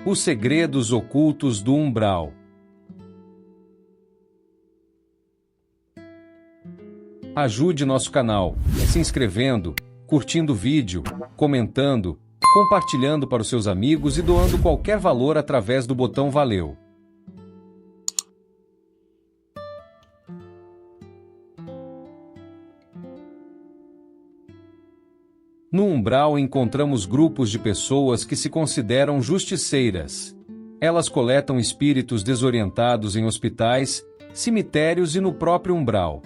Os segredos ocultos do umbral. Ajude nosso canal se inscrevendo, curtindo o vídeo, comentando, compartilhando para os seus amigos e doando qualquer valor através do botão Valeu. No umbral encontramos grupos de pessoas que se consideram justiceiras. Elas coletam espíritos desorientados em hospitais, cemitérios e no próprio umbral.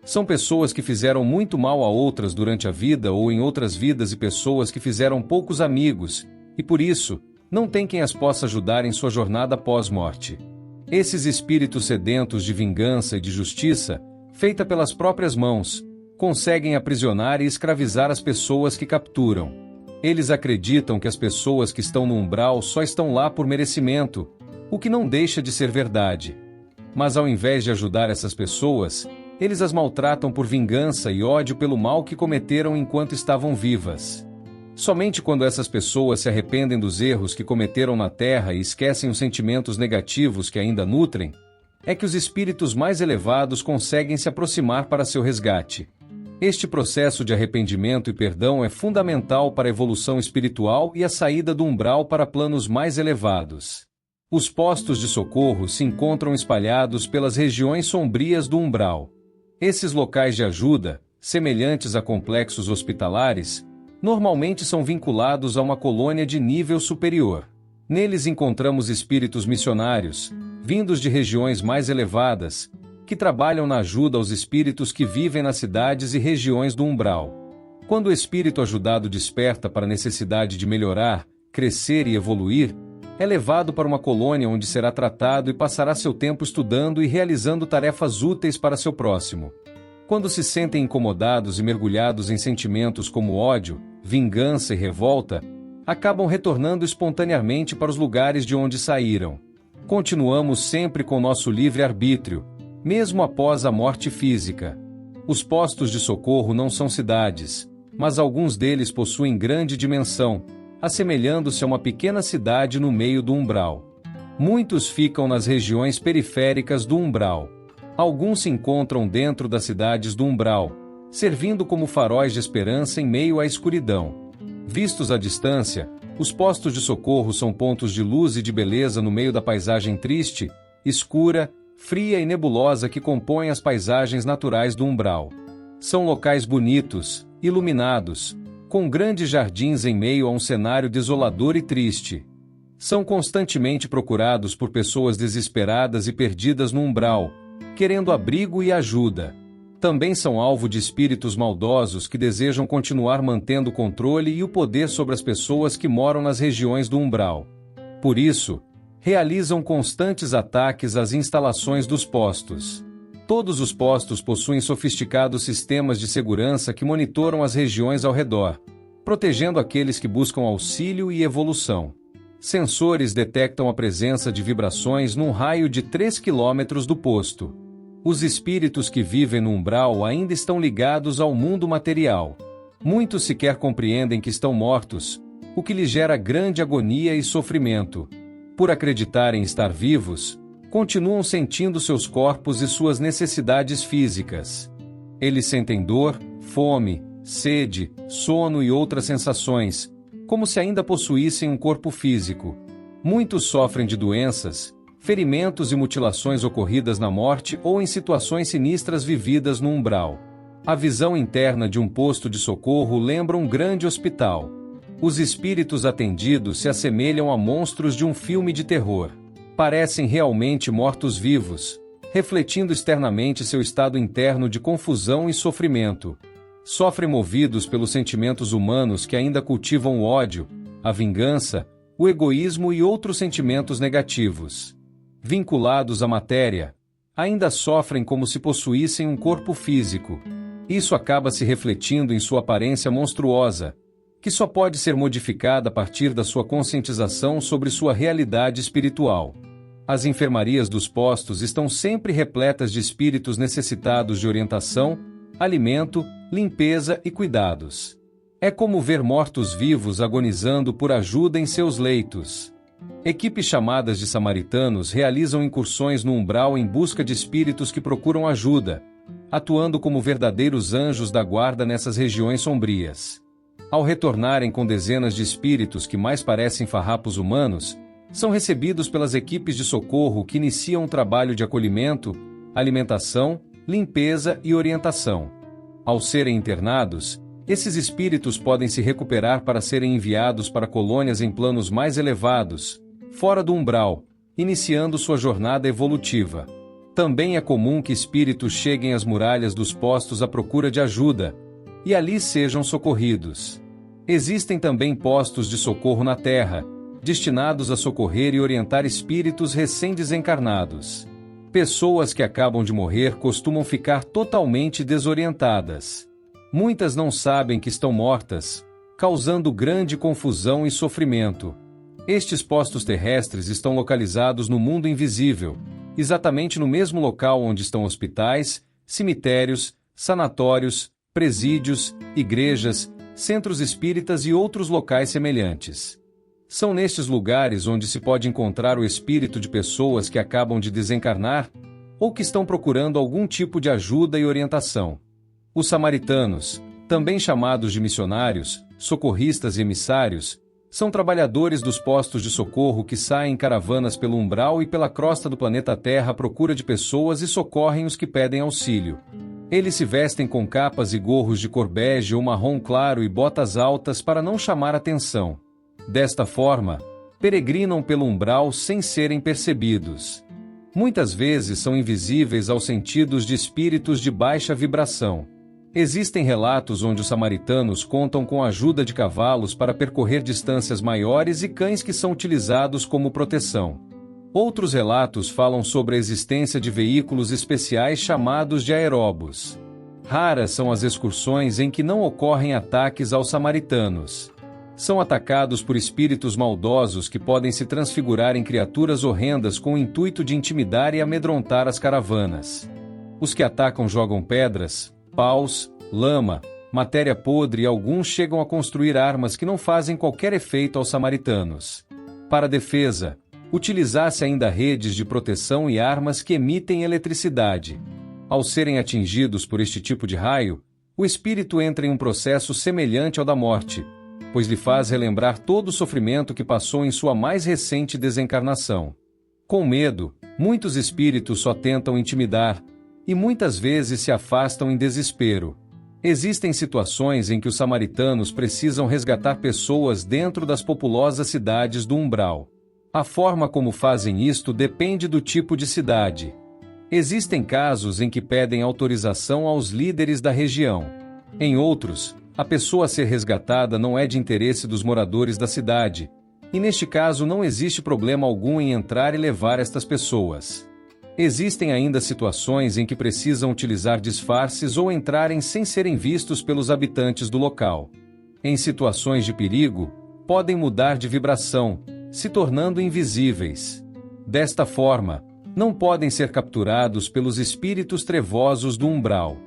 São pessoas que fizeram muito mal a outras durante a vida ou em outras vidas e pessoas que fizeram poucos amigos, e por isso, não tem quem as possa ajudar em sua jornada pós-morte. Esses espíritos sedentos de vingança e de justiça, feita pelas próprias mãos, conseguem aprisionar e escravizar as pessoas que capturam. Eles acreditam que as pessoas que estão no umbral só estão lá por merecimento, o que não deixa de ser verdade. Mas ao invés de ajudar essas pessoas, eles as maltratam por vingança e ódio pelo mal que cometeram enquanto estavam vivas. Somente quando essas pessoas se arrependem dos erros que cometeram na Terra e esquecem os sentimentos negativos que ainda nutrem, é que os espíritos mais elevados conseguem se aproximar para seu resgate. Este processo de arrependimento e perdão é fundamental para a evolução espiritual e a saída do umbral para planos mais elevados. Os postos de socorro se encontram espalhados pelas regiões sombrias do umbral. Esses locais de ajuda, semelhantes a complexos hospitalares, normalmente são vinculados a uma colônia de nível superior. Neles encontramos espíritos missionários, vindos de regiões mais elevadas, que trabalham na ajuda aos espíritos que vivem nas cidades e regiões do umbral. Quando o espírito ajudado desperta para a necessidade de melhorar, crescer e evoluir, é levado para uma colônia onde será tratado e passará seu tempo estudando e realizando tarefas úteis para seu próximo. Quando se sentem incomodados e mergulhados em sentimentos como ódio, vingança e revolta, acabam retornando espontaneamente para os lugares de onde saíram. Continuamos sempre com nosso livre-arbítrio, mesmo após a morte física. Os postos de socorro não são cidades, mas alguns deles possuem grande dimensão, assemelhando-se a uma pequena cidade no meio do umbral. Muitos ficam nas regiões periféricas do umbral. Alguns se encontram dentro das cidades do umbral, servindo como faróis de esperança em meio à escuridão. Vistos à distância, os postos de socorro são pontos de luz e de beleza no meio da paisagem triste, escura, fria e nebulosa que compõem as paisagens naturais do umbral. São locais bonitos, iluminados, com grandes jardins em meio a um cenário desolador e triste. São constantemente procurados por pessoas desesperadas e perdidas no umbral, querendo abrigo e ajuda. Também são alvo de espíritos maldosos que desejam continuar mantendo o controle e o poder sobre as pessoas que moram nas regiões do umbral. Por isso, realizam constantes ataques às instalações dos postos. Todos os postos possuem sofisticados sistemas de segurança que monitoram as regiões ao redor, protegendo aqueles que buscam auxílio e evolução. Sensores detectam a presença de vibrações num raio de 3 km do posto. Os espíritos que vivem no umbral ainda estão ligados ao mundo material. Muitos sequer compreendem que estão mortos, o que lhes gera grande agonia e sofrimento. Por acreditarem estar vivos, continuam sentindo seus corpos e suas necessidades físicas. Eles sentem dor, fome, sede, sono e outras sensações, como se ainda possuíssem um corpo físico. Muitos sofrem de doenças, ferimentos e mutilações ocorridas na morte ou em situações sinistras vividas no umbral. A visão interna de um posto de socorro lembra um grande hospital. Os espíritos atendidos se assemelham a monstros de um filme de terror. Parecem realmente mortos-vivos, refletindo externamente seu estado interno de confusão e sofrimento. Sofrem movidos pelos sentimentos humanos que ainda cultivam o ódio, a vingança, o egoísmo e outros sentimentos negativos. Vinculados à matéria, ainda sofrem como se possuíssem um corpo físico. Isso acaba se refletindo em sua aparência monstruosa, que só pode ser modificada a partir da sua conscientização sobre sua realidade espiritual. As enfermarias dos postos estão sempre repletas de espíritos necessitados de orientação, alimento, limpeza e cuidados. É como ver mortos-vivos agonizando por ajuda em seus leitos. Equipes chamadas de samaritanos realizam incursões no umbral em busca de espíritos que procuram ajuda, atuando como verdadeiros anjos da guarda nessas regiões sombrias. Ao retornarem com dezenas de espíritos que mais parecem farrapos humanos, são recebidos pelas equipes de socorro que iniciam um trabalho de acolhimento, alimentação, limpeza e orientação. Ao serem internados, esses espíritos podem se recuperar para serem enviados para colônias em planos mais elevados, fora do umbral, iniciando sua jornada evolutiva. Também é comum que espíritos cheguem às muralhas dos postos à procura de ajuda, e ali sejam socorridos. Existem também postos de socorro na Terra, destinados a socorrer e orientar espíritos recém-desencarnados. Pessoas que acabam de morrer costumam ficar totalmente desorientadas. Muitas não sabem que estão mortas, causando grande confusão e sofrimento. Estes postos terrestres estão localizados no mundo invisível, exatamente no mesmo local onde estão hospitais, cemitérios, sanatórios, presídios, igrejas, centros espíritas e outros locais semelhantes. São nestes lugares onde se pode encontrar o espírito de pessoas que acabam de desencarnar ou que estão procurando algum tipo de ajuda e orientação. Os samaritanos, também chamados de missionários, socorristas e emissários, são trabalhadores dos postos de socorro que saem em caravanas pelo umbral e pela crosta do planeta Terra à procura de pessoas e socorrem os que pedem auxílio. Eles se vestem com capas e gorros de cor bege ou marrom claro e botas altas para não chamar atenção. Desta forma, peregrinam pelo umbral sem serem percebidos. Muitas vezes são invisíveis aos sentidos de espíritos de baixa vibração. Existem relatos onde os samaritanos contam com a ajuda de cavalos para percorrer distâncias maiores e cães que são utilizados como proteção. Outros relatos falam sobre a existência de veículos especiais chamados de aeróbus. Raras são as excursões em que não ocorrem ataques aos samaritanos. São atacados por espíritos maldosos que podem se transfigurar em criaturas horrendas com o intuito de intimidar e amedrontar as caravanas. Os que atacam jogam pedras, paus, lama, matéria podre e alguns chegam a construir armas que não fazem qualquer efeito aos samaritanos. Para defesa, utilizasse ainda redes de proteção e armas que emitem eletricidade. Ao serem atingidos por este tipo de raio, o espírito entra em um processo semelhante ao da morte, pois lhe faz relembrar todo o sofrimento que passou em sua mais recente desencarnação. Com medo, muitos espíritos só tentam intimidar, e muitas vezes se afastam em desespero. Existem situações em que os samaritanos precisam resgatar pessoas dentro das populosas cidades do umbral. A forma como fazem isto depende do tipo de cidade. Existem casos em que pedem autorização aos líderes da região. Em outros, a pessoa a ser resgatada não é de interesse dos moradores da cidade, e neste caso não existe problema algum em entrar e levar estas pessoas. Existem ainda situações em que precisam utilizar disfarces ou entrarem sem serem vistos pelos habitantes do local. Em situações de perigo, podem mudar de vibração, se tornando invisíveis. Desta forma, não podem ser capturados pelos espíritos trevosos do umbral.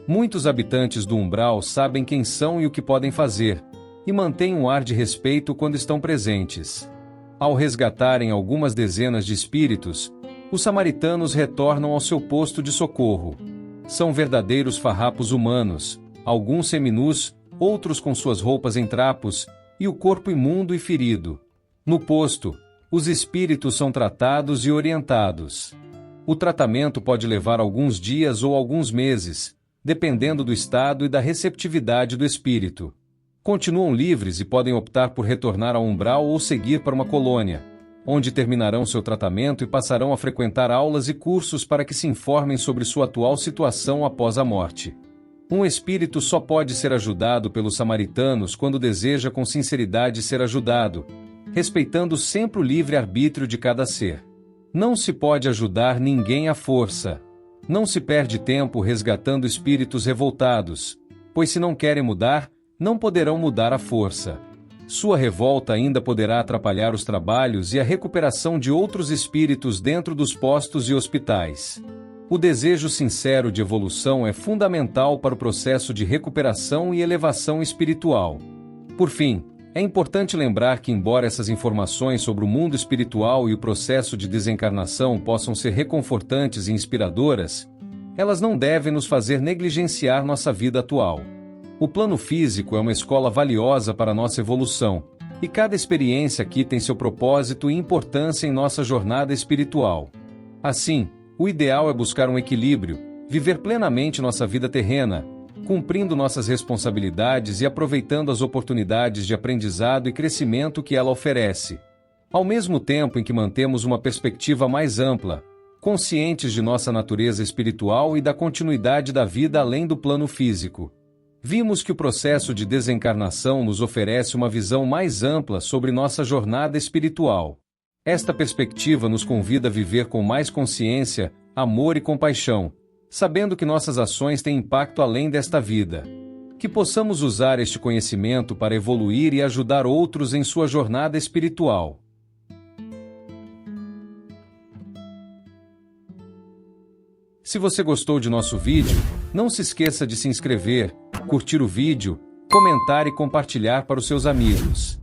Muitos habitantes do umbral sabem quem são e o que podem fazer, e mantêm um ar de respeito quando estão presentes. Ao resgatarem algumas dezenas de espíritos, os samaritanos retornam ao seu posto de socorro. São verdadeiros farrapos humanos, alguns seminus, outros com suas roupas em trapos, e o corpo imundo e ferido. No posto, os espíritos são tratados e orientados. O tratamento pode levar alguns dias ou alguns meses, dependendo do estado e da receptividade do espírito. Continuam livres e podem optar por retornar ao umbral ou seguir para uma colônia, onde terminarão seu tratamento e passarão a frequentar aulas e cursos para que se informem sobre sua atual situação após a morte. Um espírito só pode ser ajudado pelos samaritanos quando deseja com sinceridade ser ajudado, respeitando sempre o livre-arbítrio de cada ser. Não se pode ajudar ninguém à força. Não se perde tempo resgatando espíritos revoltados, pois se não querem mudar, não poderão mudar à força. Sua revolta ainda poderá atrapalhar os trabalhos e a recuperação de outros espíritos dentro dos postos e hospitais. O desejo sincero de evolução é fundamental para o processo de recuperação e elevação espiritual. Por fim, É importante lembrar que, embora essas informações sobre o mundo espiritual e o processo de desencarnação possam ser reconfortantes e inspiradoras, elas não devem nos fazer negligenciar nossa vida atual. O plano físico é uma escola valiosa para nossa evolução, e cada experiência aqui tem seu propósito e importância em nossa jornada espiritual. Assim, o ideal é buscar um equilíbrio, viver plenamente nossa vida terrena, cumprindo nossas responsabilidades e aproveitando as oportunidades de aprendizado e crescimento que ela oferece. Ao mesmo tempo em que mantemos uma perspectiva mais ampla, conscientes de nossa natureza espiritual e da continuidade da vida além do plano físico. Vimos que o processo de desencarnação nos oferece uma visão mais ampla sobre nossa jornada espiritual. Esta perspectiva nos convida a viver com mais consciência, amor e compaixão, sabendo que nossas ações têm impacto além desta vida. Que possamos usar este conhecimento para evoluir e ajudar outros em sua jornada espiritual. Se você gostou de nosso vídeo, não se esqueça de se inscrever, curtir o vídeo, comentar e compartilhar para os seus amigos.